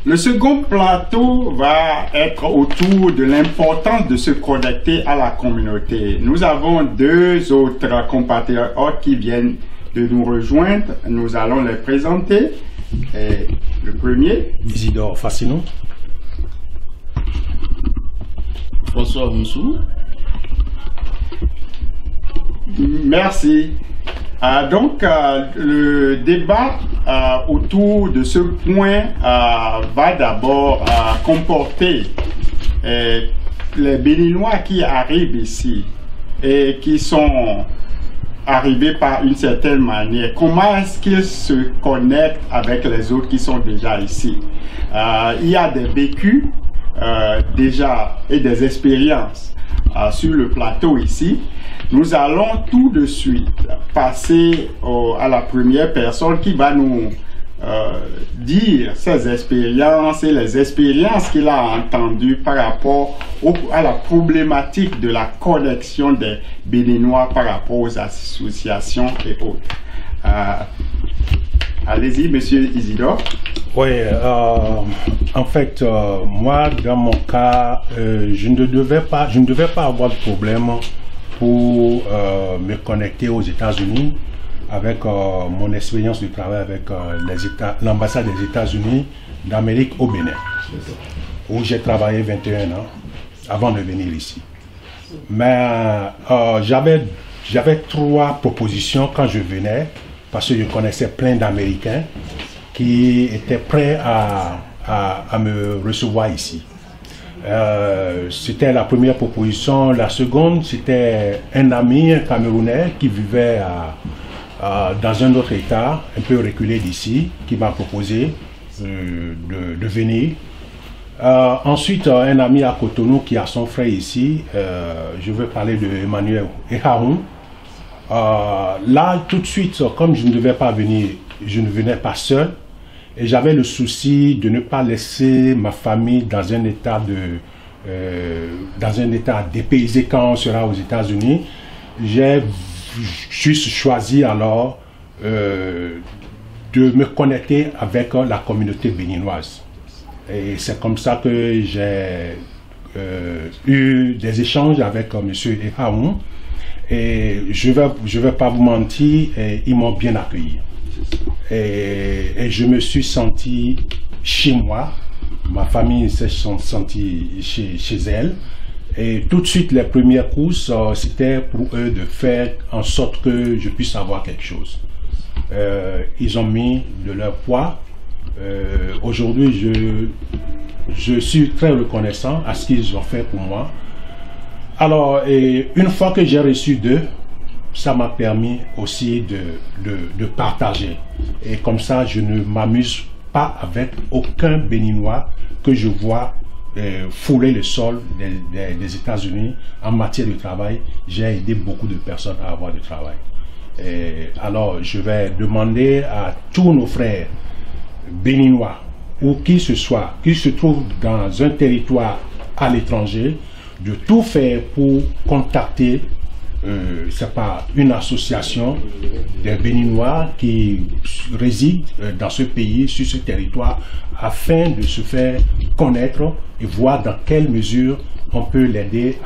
Le second plateau va être autour de l'importance de se connecter à la communauté. Nous avons deux autres compatriotes qui viennent de nous rejoindre. Nous allons les présenter. Et le premier, Isidore Fassino. François Moussou. Merci. Donc, le débat autour de ce point va d'abord comporter les Béninois qui arrivent ici et qui sont arrivés par une certaine manière. Comment est-ce qu'ils se connectent avec les autres qui sont déjà ici? Il y a des vécus déjà et des expériences sur le plateau ici. Nous allons tout de suite passer à la première personne qui va nous dire ses expériences et les expériences qu'il a entendues par rapport à la problématique de la connexion des Béninois par rapport aux associations et autres. Allez-y, monsieur Isidore. Oui, en fait, moi, dans mon cas, je ne devais pas avoir de problème pour me connecter aux États-Unis avec mon expérience de travail avec l'ambassade des États-Unis d'Amérique au Bénin, où j'ai travaillé 21 ans avant de venir ici. Mais j'avais 3 propositions quand je venais, parce que je connaissais plein d'Américains qui étaient prêts à me recevoir ici. C'était la première proposition. La seconde, c'était un ami, un Camerounais qui vivait dans un autre état, un peu reculé d'ici, qui m'a proposé de venir. Ensuite, un ami à Cotonou qui a son frère ici, je veux parler de Emmanuel Ehaoun. Là, tout de suite, comme je ne devais pas venir, je ne venais pas seul. Et j'avais le souci de ne pas laisser ma famille dans un état dépaysé quand on sera aux États-Unis. J'ai juste choisi alors de me connecter avec la communauté béninoise. Et c'est comme ça que j'ai eu des échanges avec M. Ehaoun. Et je vais pas vous mentir, ils m'ont bien accueilli. Et je me suis senti chez moi, ma famille s'est sentie chez elle. Et tout de suite, les premières courses, c'était pour eux de faire en sorte que je puisse avoir quelque chose. Ils ont mis de leur poids. Aujourd'hui, je suis très reconnaissant à ce qu'ils ont fait pour moi. Alors, une fois que j'ai reçu d'eux, ça m'a permis aussi de partager. Et comme ça, je ne m'amuse pas avec aucun Béninois que je vois fouler le sol des États-Unis en matière de travail. J'ai aidé beaucoup de personnes à avoir du travail. Alors, je vais demander à tous nos frères béninois, ou qui ce soit, qui se trouvent dans un territoire à l'étranger, de tout faire pour contacter c'est pas une association des Béninois qui résident dans ce pays, sur ce territoire, afin de se faire connaître et voir dans quelle mesure on peut l'aider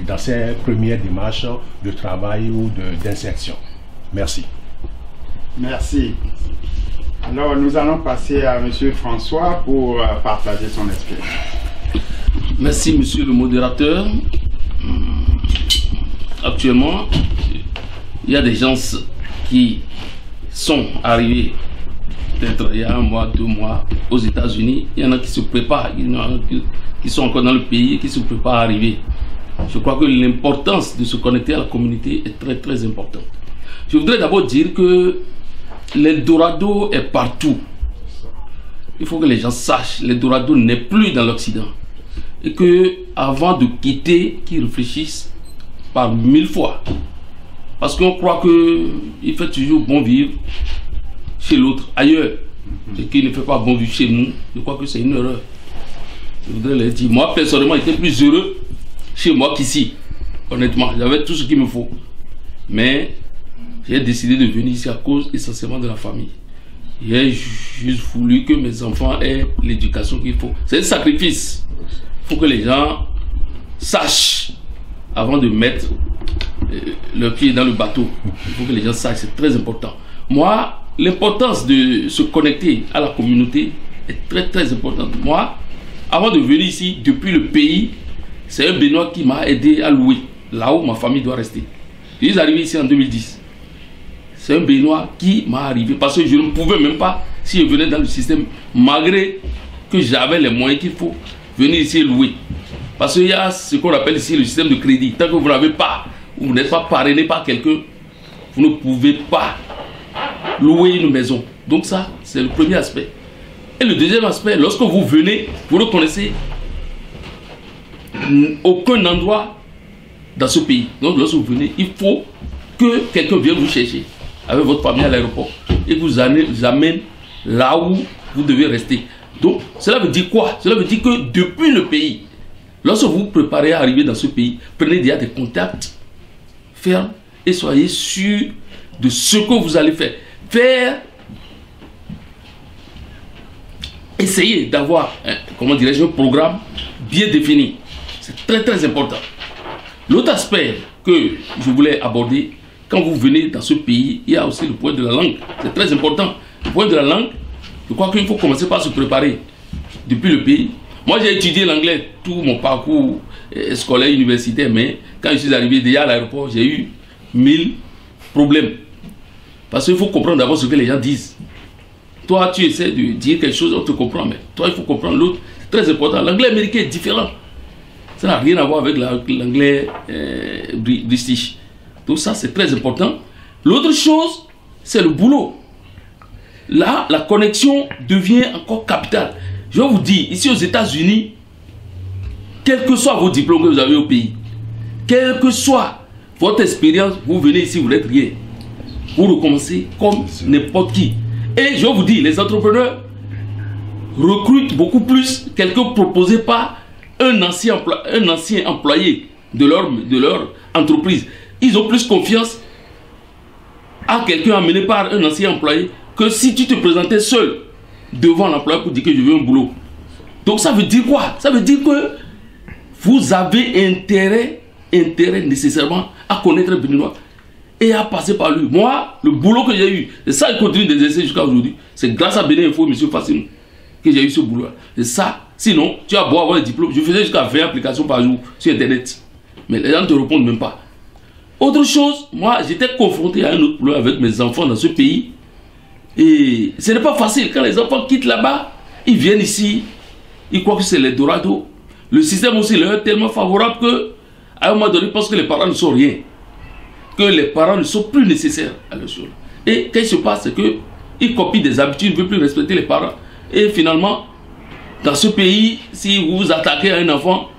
dans ses premières démarches de travail ou d'insertion. Merci. Merci. Alors, nous allons passer à M. François pour partager son expérience. Merci, monsieur le modérateur. Actuellement, il y a des gens qui sont arrivés peut-être il y a 1 mois, 2 mois aux États-Unis. Il y en a qui se préparent, il y en a qui sont encore dans le pays et qui se préparent à arriver. Je crois que l'importance de se connecter à la communauté est très très importante. Je voudrais d'abord dire que l'Eldorado est partout. Il faut que les gens sachent, l'Eldorado n'est plus dans l'Occident. Et que avant de quitter, qu'ils réfléchissent par 1000 fois. Parce qu'on croit qu'il fait toujours bon vivre chez l'autre, ailleurs. Et qu'il ne fait pas bon vivre chez nous. Je crois que c'est une erreur. Je voudrais leur dire, moi personnellement, j'étais plus heureux chez moi qu'ici. Honnêtement, j'avais tout ce qu'il me faut. Mais j'ai décidé de venir ici à cause essentiellement de la famille. J'ai juste voulu que mes enfants aient l'éducation qu'il faut. C'est un sacrifice. Il faut que les gens sachent avant de mettre le pied dans le bateau. Il faut que les gens sachent, c'est très important. Moi, l'importance de se connecter à la communauté est très très importante. Moi, avant de venir ici, depuis le pays, c'est un Béninois qui m'a aidé à louer, là où ma famille doit rester. Je suis arrivé ici en 2010. C'est un Béninois qui m'a arrivé parce que je ne pouvais même pas, si je venais dans le système, malgré que j'avais les moyens qu'il faut, venir ici louer. Parce qu'il y a ce qu'on appelle ici le système de crédit. Tant que vous n'avez pas, vous n'êtes pas parrainé par quelqu'un, vous ne pouvez pas louer une maison. Donc ça, c'est le premier aspect. Et le deuxième aspect, lorsque vous venez, vous ne connaissez aucun endroit dans ce pays. Donc lorsque vous venez, il faut que quelqu'un vienne vous chercher avec votre famille à l'aéroport et vous amène là où vous devez rester. Donc cela veut dire quoi? Cela veut dire que depuis le pays, lorsque vous vous préparez à arriver dans ce pays, prenez déjà des contacts fermes et soyez sûr de ce que vous allez faire. Essayez d'avoir, comment dirais-je, un programme bien défini. C'est très très important. L'autre aspect que je voulais aborder, quand vous venez dans ce pays, il y a aussi le point de la langue. C'est très important. Le point de la langue, je crois qu'il faut commencer par se préparer depuis le pays. Moi, j'ai étudié l'anglais tout mon parcours scolaire, universitaire, mais quand je suis arrivé déjà à l'aéroport, j'ai eu 1000 problèmes. Parce qu'il faut comprendre d'abord ce que les gens disent. Toi, tu essaies de dire quelque chose, on te comprend, mais toi, il faut comprendre l'autre. C'est très important. L'anglais américain est différent. Ça n'a rien à voir avec l'anglais british. Donc ça, c'est très important. L'autre chose, c'est le boulot. Là, la connexion devient encore capitale. Je vais vous dire, ici aux États-Unis, quels que soient vos diplômes que vous avez au pays, quelle que soit votre expérience, vous venez ici, vous n'êtes rien. Vous recommencez comme n'importe qui. Et je vous dis, les entrepreneurs recrutent beaucoup plus quelqu'un proposé par un ancien employé de leur entreprise. Ils ont plus confiance à quelqu'un amené par un ancien employé que si tu te présentais seul devant l'employeur pour dire que je veux un boulot. Donc ça veut dire quoi? Ça veut dire que vous avez intérêt nécessairement à connaître le Béninois et à passer par lui. Moi, le boulot que j'ai eu, c'est ça, je continue d'exercer jusqu'à aujourd'hui. C'est grâce à Bénin Info, M. Fassine, que j'ai eu ce boulot. C'est ça. Sinon, tu as beau avoir les diplômes. Je faisais jusqu'à 20 applications par jour sur Internet. Mais les gens ne te répondent même pas. Autre chose, moi, j'étais confronté à un autre problème avec mes enfants dans ce pays. Et ce n'est pas facile. Quand les enfants quittent là-bas, ils viennent ici, ils croient que c'est l'Eldorado. Le système aussi leur est tellement favorable qu'à un moment donné, ils pensent que les parents ne sont rien. Que les parents ne sont plus nécessaires à leur chose. Et qu'est-ce qui se passe? C'est qu'ils copient des habitudes, ils ne veulent plus respecter les parents. Et finalement, dans ce pays, si vous vous attaquez à un enfant,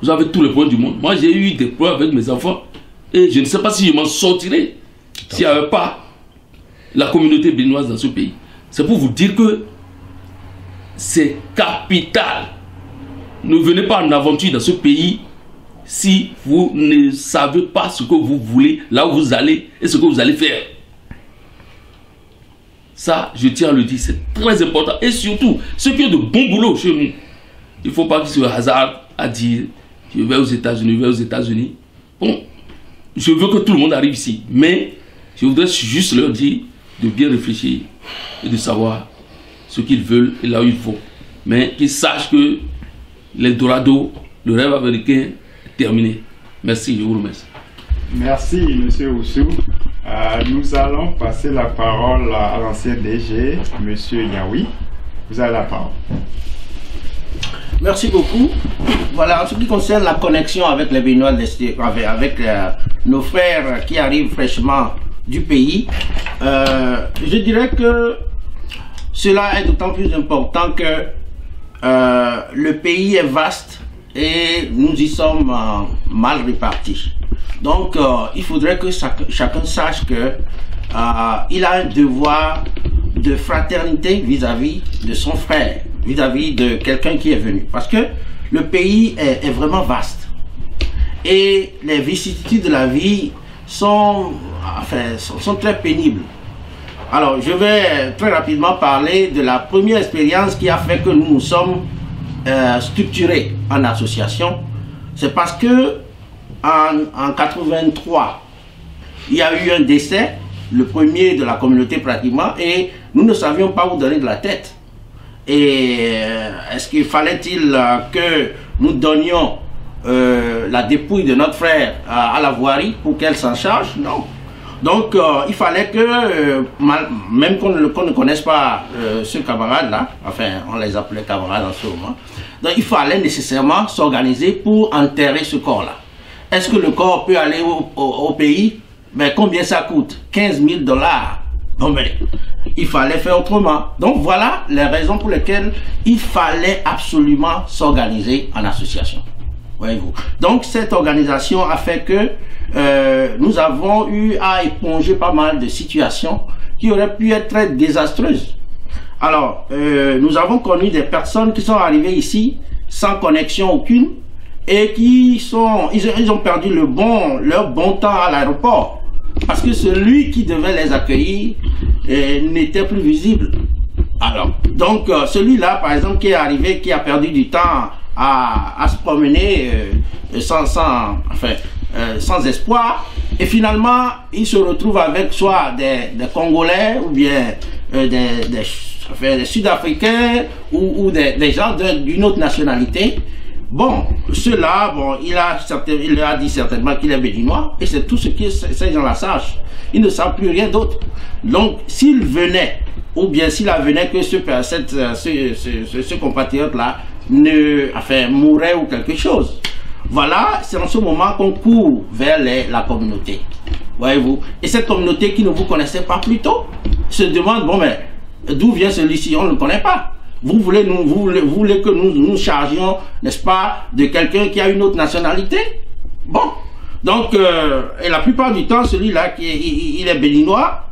vous avez tous les points du monde. Moi, j'ai eu des problèmes avec mes enfants. Et je ne sais pas si je m'en sortirais s'il n'y avait pas la communauté béninoise dans ce pays. C'est pour vous dire que c'est capital. Ne venez pas en aventure dans ce pays si vous ne savez pas ce que vous voulez, là où vous allez et ce que vous allez faire. Ça, je tiens à le dire, c'est très important. Et surtout, ceux qui ont de bons boulots chez nous, il ne faut pas qu'ils se hasardent à dire je vais aux États-Unis, je vais aux États-Unis. Bon, je veux que tout le monde arrive ici, mais je voudrais juste leur dire de bien réfléchir et de savoir ce qu'ils veulent et là où il faut. Mais qu'ils sachent que l'Eldorado, le rêve américain, est terminé. Merci, je vous remercie. Merci, M. Oussou. Nous allons passer la parole à l'ancien DG, M. Yaoui. Vous avez la parole. Merci beaucoup. Voilà, en ce qui concerne la connexion avec les Béninois, avec nos frères qui arrivent fraîchement du pays, je dirais que cela est d'autant plus important que le pays est vaste et nous y sommes mal répartis. Donc, il faudrait que chacun sache que il a un devoir de fraternité vis-à-vis de son frère, vis-à-vis de quelqu'un qui est venu. Parce que le pays est vraiment vaste. Et les vicissitudes de la vie sont très pénibles. Alors, je vais très rapidement parler de la première expérience qui a fait que nous nous sommes structurés en association. C'est parce que en 83, il y a eu un décès, le premier de la communauté pratiquement, et nous ne savions pas où donner de la tête. Et est-ce qu'il fallait-il que nous donnions la dépouille de notre frère à la voirie pour qu'elle s'en charge? Non. Donc il fallait que, même qu'on ne connaisse pas ce camarade-là, enfin on les appelait camarades en ce moment, donc il fallait nécessairement s'organiser pour enterrer ce corps-là. Est-ce que le corps peut aller au pays? Mais combien ça coûte? 15 000 $. Bon, mais il fallait faire autrement. Donc voilà les raisons pour lesquelles il fallait absolument s'organiser en association. Voyez-vous. Donc cette organisation a fait que nous avons eu à éponger pas mal de situations qui auraient pu être très désastreuses. Alors, nous avons connu des personnes qui sont arrivées ici sans connexion aucune et qui ils ont perdu leur bon temps à l'aéroport. Parce que celui qui devait les accueillir n'était plus visible. Alors, donc celui-là, par exemple, qui est arrivé, qui a perdu du temps à se promener sans espoir, et finalement, il se retrouve avec soit des Congolais ou bien des Sud-Africains ou des gens d'une autre nationalité. Bon, ceux-là, bon, il leur a dit certainement qu'il est béninois, et c'est tout ce que ces gens-là sachent. Ils ne savent plus rien d'autre. Donc, s'il venait, ou bien s'il advenait que ce compatriote-là mourait ou quelque chose, voilà, c'est en ce moment qu'on court vers la communauté. Voyez-vous? Et cette communauté qui ne vous connaissait pas plus tôt se demande, bon, mais d'où vient celui-ci? On ne le connaît pas. Vous voulez que nous chargions, n'est-ce pas, de quelqu'un qui a une autre nationalité? Bon. Donc, et la plupart du temps, celui-là, il est béninois,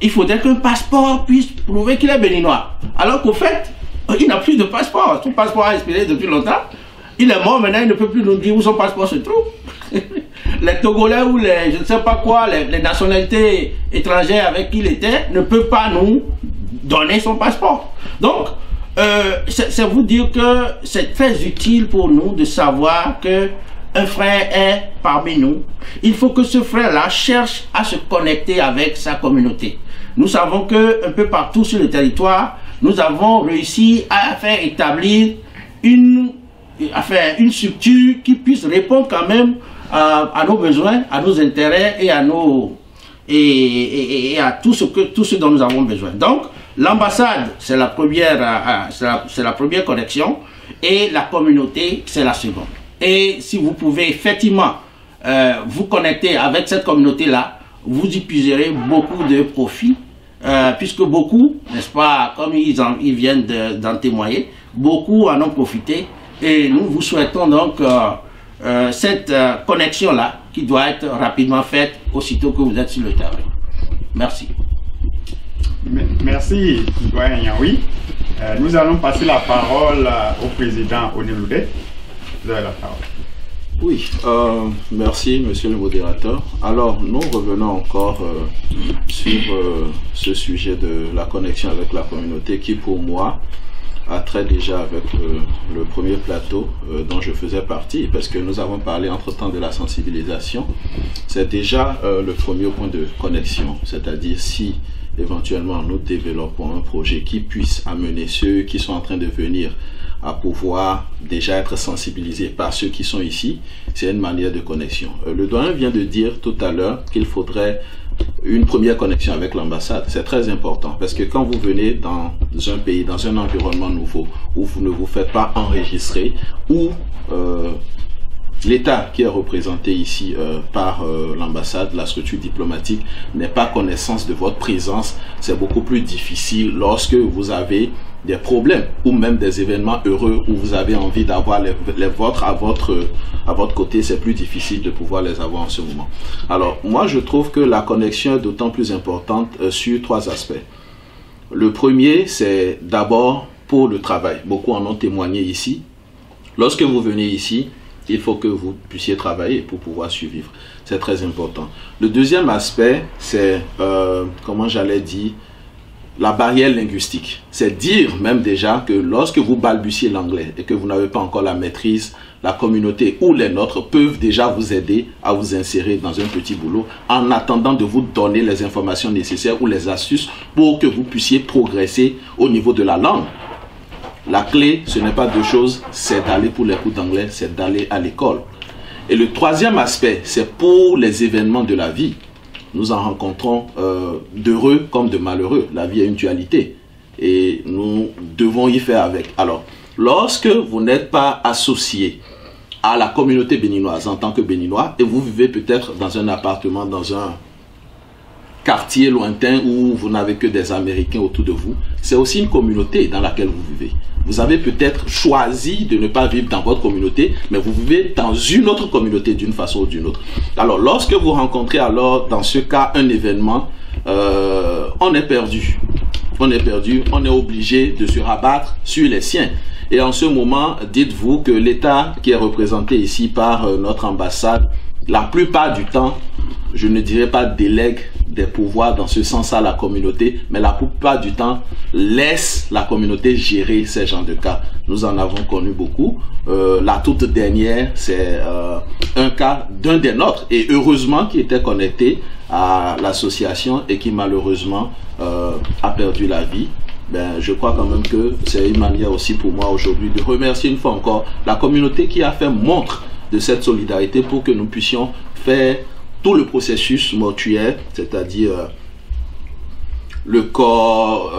il faudrait qu'un passeport puisse prouver qu'il est béninois. Alors qu'au fait, il n'a plus de passeport. Son passeport a expiré depuis longtemps. Il est mort, maintenant il ne peut plus nous dire où son passeport se trouve. Les Togolais ou je ne sais pas quoi, les nationalités étrangères avec qui il était, ne peuvent pas nous donner son passeport. Donc, c'est vous dire que c'est très utile pour nous de savoir que un frère est parmi nous. Il faut que ce frère-là cherche à se connecter avec sa communauté. Nous savons que un peu partout sur le territoire, nous avons réussi à faire établir une structure qui puisse répondre quand même à nos besoins, à nos intérêts et à tout ce dont nous avons besoin. Donc, l'ambassade, c'est la première connexion, et la communauté, c'est la seconde. Et si vous pouvez effectivement vous connecter avec cette communauté-là, vous y puiserez beaucoup de profits, puisque beaucoup, n'est-ce pas, comme ils viennent d'en témoigner, beaucoup en ont profité, et nous vous souhaitons donc cette connexion-là qui doit être rapidement faite aussitôt que vous êtes sur le terrain. Merci. Merci, doyen Yaoui. Nous allons passer la parole au président Oneloudet. Vous avez la parole. Oui, merci monsieur le modérateur. Alors nous revenons encore sur ce sujet de la connexion avec la communauté qui pour moi a trait déjà avec le premier plateau dont je faisais partie, parce que nous avons parlé entre-temps de la sensibilisation. C'est déjà le premier point de connexion, c'est-à-dire si éventuellement nous développons un projet qui puisse amener ceux qui sont en train de venir à pouvoir déjà être sensibilisés par ceux qui sont ici, c'est une manière de connexion. Le doyen vient de dire tout à l'heure qu'il faudrait une première connexion avec l'ambassade. C'est très important parce que quand vous venez dans un pays, dans un environnement nouveau, où vous ne vous faites pas enregistrer, où l'État qui est représenté ici par l'ambassade, la structure diplomatique, n'est pas connaissance de votre présence, c'est beaucoup plus difficile lorsque vous avez des problèmes ou même des événements heureux où vous avez envie d'avoir les vôtres à votre côté. C'est plus difficile de pouvoir les avoir en ce moment. Alors moi je trouve que la connexion est d'autant plus importante sur trois aspects. Le premier, c'est d'abord pour le travail. Beaucoup en ont témoigné ici. Lorsque vous venez ici, il faut que vous puissiez travailler pour pouvoir survivre. C'est très important. Le deuxième aspect, c'est, comment j'allais dire, la barrière linguistique. C'est dire même déjà que lorsque vous balbutiez l'anglais et que vous n'avez pas encore la maîtrise, la communauté ou les nôtres peuvent déjà vous aider à vous insérer dans un petit boulot en attendant de vous donner les informations nécessaires ou les astuces pour que vous puissiez progresser au niveau de la langue. La clé, ce n'est pas deux choses, c'est d'aller pour les cours d'anglais, c'est d'aller à l'école. Et le troisième aspect, c'est pour les événements de la vie. Nous en rencontrons d'heureux comme de malheureux. La vie est une dualité et nous devons y faire avec. Alors, lorsque vous n'êtes pas associé à la communauté béninoise en tant que béninois et vous vivez peut-être dans un appartement, dans un quartier lointain où vous n'avez que des Américains autour de vous, c'est aussi une communauté dans laquelle vous vivez. Vous avez peut-être choisi de ne pas vivre dans votre communauté, mais vous vivez dans une autre communauté d'une façon ou d'une autre. Alors, lorsque vous rencontrez alors, dans ce cas, un événement, on est perdu. On est perdu, on est obligé de se rabattre sur les siens. Et en ce moment, dites-vous que l'État qui est représenté ici par notre ambassade, la plupart du temps, je ne dirais pas délègue des pouvoirs dans ce sens à la communauté, mais la plupart du temps laisse la communauté gérer ces genres de cas. Nous en avons connu beaucoup. La toute dernière, c'est un cas d'un des nôtres, et heureusement qui était connecté à l'association et qui malheureusement a perdu la vie. Ben, je crois quand même que c'est une manière aussi pour moi aujourd'hui de remercier une fois encore la communauté qui a fait montre de cette solidarité pour que nous puissions faire tout le processus mortuaire, c'est-à-dire le corps,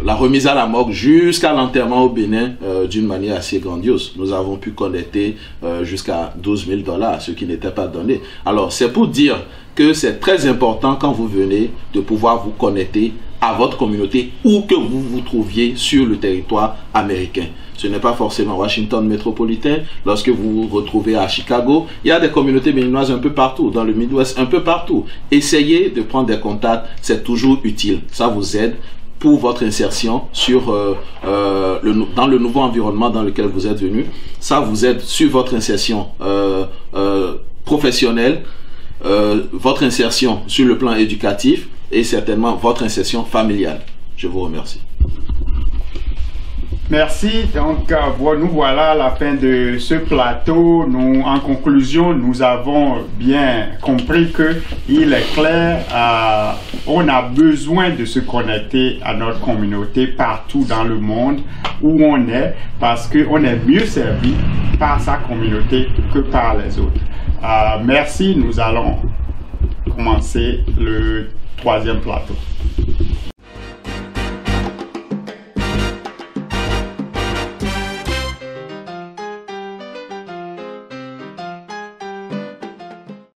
la remise à la morgue jusqu'à l'enterrement au Bénin d'une manière assez grandiose. Nous avons pu connecter jusqu'à 12 000 $, ce qui n'était pas donné. Alors c'est pour dire que c'est très important quand vous venez de pouvoir vous connecter à votre communauté où que vous vous trouviez sur le territoire américain. Ce n'est pas forcément Washington métropolitain. Lorsque vous vous retrouvez à Chicago, il y a des communautés béninoises un peu partout, dans le Midwest, un peu partout. Essayez de prendre des contacts, c'est toujours utile. Ça vous aide pour votre insertion sur, dans le nouveau environnement dans lequel vous êtes venu. Ça vous aide sur votre insertion professionnelle, votre insertion sur le plan éducatif et certainement votre insertion familiale. Je vous remercie. Merci. Donc, nous voilà à la fin de ce plateau. Nous, en conclusion, nous avons bien compris qu'il est clair, on a besoin de se connecter à notre communauté partout dans le monde où on est, parce qu'on est mieux servi par sa communauté que par les autres. Merci. Nous allons commencer le troisième plateau.